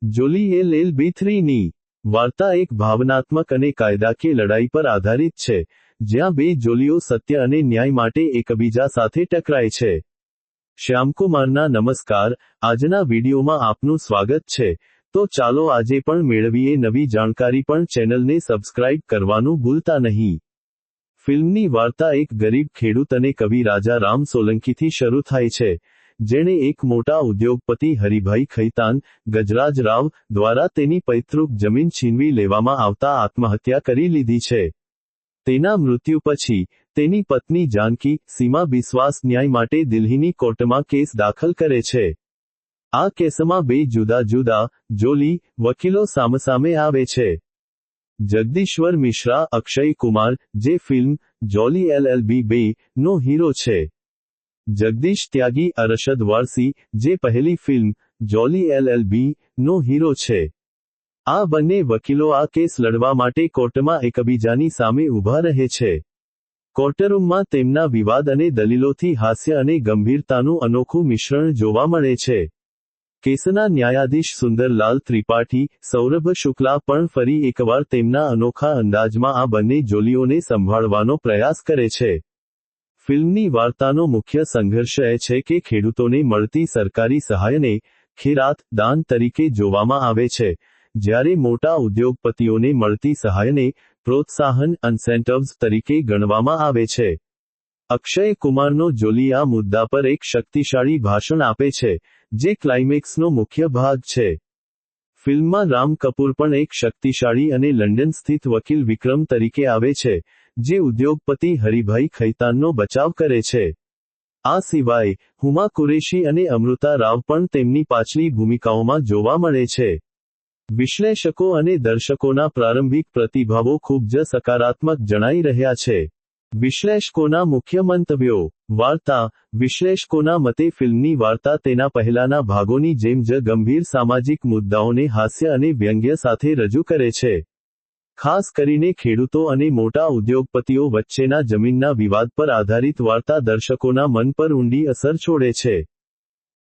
જોલી LLB3 ની વાર્તા એક ભાવનાત્મક અને કાયદાકીય લડાઈ પર આધારિત છે, જ્યાં બે જોલીઓ સત્ય અને ન્યાય માટે એકબીજા સાથે ટકરાય છે. શ્યામકુમારના નમસ્કાર. આજના વિડીયોમાં આપનું સ્વાગત છે. તો ચાલો આજે પણ મેળવીએ નવી જાણકારી, પણ ચેનલને સબસ્ક્રાઇબ કરવાનું ભૂલતા નહીં. ફિલ્મની વાર્તા એક ગરીબ ખેડૂત અને કવિ રાજા રામ સોલંકીથી શરૂ થાય છે, જેણે એક મોટા ઉદ્યોગપતિ હરિભાઈ ખૈતાન, ગજરાજ રાવ, દ્વારા તેની પૈતૃક જમીન છીનવી લેવામાં આવતા આત્મહત્યા કરી લીધી છે. તેના મૃત્યુ પછી, તેની પત્ની જાનકી, સીમા બિસ્વાસ ન્યાય માટે દિલ્હીની કોર્ટમાં કેસ દાખલ કરે છે. આ કેસમાં બે જુદા જુદા, જોલી, વકીલો સામસામે આવે છે. જગદીશ્વર મિશ્રા, અક્ષય કુમાર, જે ફિલ્મ, જોલી LLB2 નો હીરો છે. જગદીશ ત્યાગી, અરશદ વારસી, જે પહેલી ફિલ્મ, જોલી LLB નો હીરો છે. આ બંને વકીલો આ કેસ લડવા માટે કોર્ટમાં એકબીજાની સામે ઊભા રહે છે. કોર્ટરૂમમાં તેમના વિવાદ અને દલીલોથી હાસ્ય અને ગંભીરતાનું અનોખું મિશ્રણ જોવા મળે છે. કેસના ન્યાયાધીશ સુંદરલાલ ત્રિપાઠી, સૌરભ શુક્લા પણ ફરી એકવાર તેમના અનોખા અંદાજમાં આ બંને જોલીઓને સંભાળવાનો પ્રયાસ કરે છે. ફિલ્મની વાર્તાનો મુખ્ય સંઘર્ષ એ છે કે ખેડૂતોને મળતી સરકારી સહાયને ખૈરાત, દાન તરીકે જોવામાં આવે છે, જ્યારે મોટા ઉદ્યોગપતિઓને મળતી સહાયને પ્રોત્સાહન, ઇન્સેન્ટિવ્સ તરીકે ગણવામાં આવે છે. અક્ષય કુમારનો જોલી આ મુદ્દા પર એક શક્તિશાળી ભાષણ આપે છે, જે ક્લાઇમેક્સનો મુખ્ય ભાગ છે. ફિલ્મમાં રામ કપૂર પણ એક શક્તિશાળી અને લંડન સ્થિત વકીલ વિક્રમ તરીકે આવે છે, જે ઉદ્યોગપતિ હરિભાઈ ખૈતાનનો બચાવ કરે છે. આ સિવાય, હુમા કુરેશી અને અમૃતા રાવ પણ તેમની પાછલી ભૂમિકાઓમાં જોવા મળે છે. વિશ્લેષકો અને દર્શકોના પ્રારંભિક પ્રતિભાવો ખૂબ જ સકારાત્મક જણાઈ રહ્યા છે. વિશ્લેષકોના મુખ્ય મંતવ્યો. વાર્તા. વિશ્લેષકોના મતે ફિલ્મની વાર્તા તેના પહેલાના ભાગોની જેમ જ ગંભીર સામાજિક મુદ્દાઓને હાસ્ય અને વ્યંગ્ય સાથે રજૂ કરે છે. ખાસ કરીને ખેડૂતો અને મોટા ઉદ્યોગપતિઓ વચ્ચેના જમીનના વિવાદ પર આધારિત વાર્તા દર્શકોના મન પર ઊંડી અસર છોડે છે.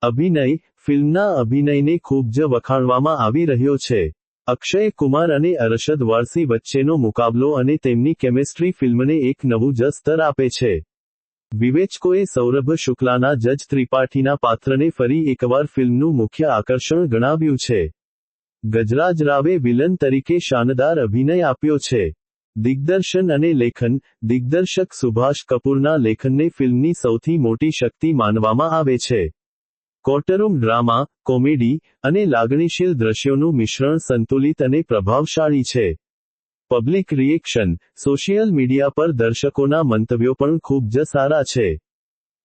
અભિનય. ફિલ્મના અભિનયને ખૂબ જ વખાણવામાં આવી રહ્યો છે. અક્ષય કુમાર અને અરશદ વારસી વચ્ચેનો મુકાબલો અને તેમની કેમેસ્ટ્રી ફિલ્મને એક નવું જ સ્તર આપે છે. વિવેચકોએ સૌરભ શુક્લાના જજ ત્રિપાઠીના પાત્રને ફરી એકવાર ફિલ્મનું મુખ્ય આકર્ષણ ગણાવ્યું છે. ગજરાજ રાવે વિલન તરીકે શાનદાર અભિનય આપ્યો છે. દિગ્દર્શન અને લેખન. દિગ્દર્શક સુભાષ કપૂરના લેખનને ફિલ્મની સૌથી મોટી શક્તિ માનવામાં આવે છે. કોર્ટરૂમ ડ્રામા, કોમેડી અને લાગણીશીલ દ્રશ્યોનું મિશ્રણ સંતુલિત અને પ્રભાવશાળી છે. Public reaction. સોશિયલ મીડિયા પર દર્શકોના મંતવ્યો પણ ખૂબ જ સારા છે.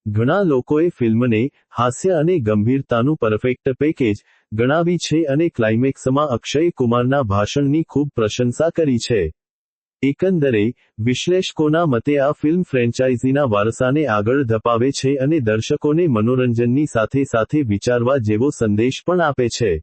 ઘણા લોકોએ ફિલ્મને હાસ્ય અને ગંભીરતાનું પરફેક્ટ પેકેજ ગણાવી છે અને ક્લાઇમેક્સમાં અક્ષય કુમારના ભાષણની ખૂબ પ્રશંસા કરી છે. એકંદરે, વિશ્લેષકોના મતે આ ફિલ્મ ફ્રેન્ચાઇઝીના વારસાને આગળ ધપાવે છે અને દર્શકોને મનોરંજનની સાથે સાથે વિચારવા જેવો સંદેશ પણ આપે છે.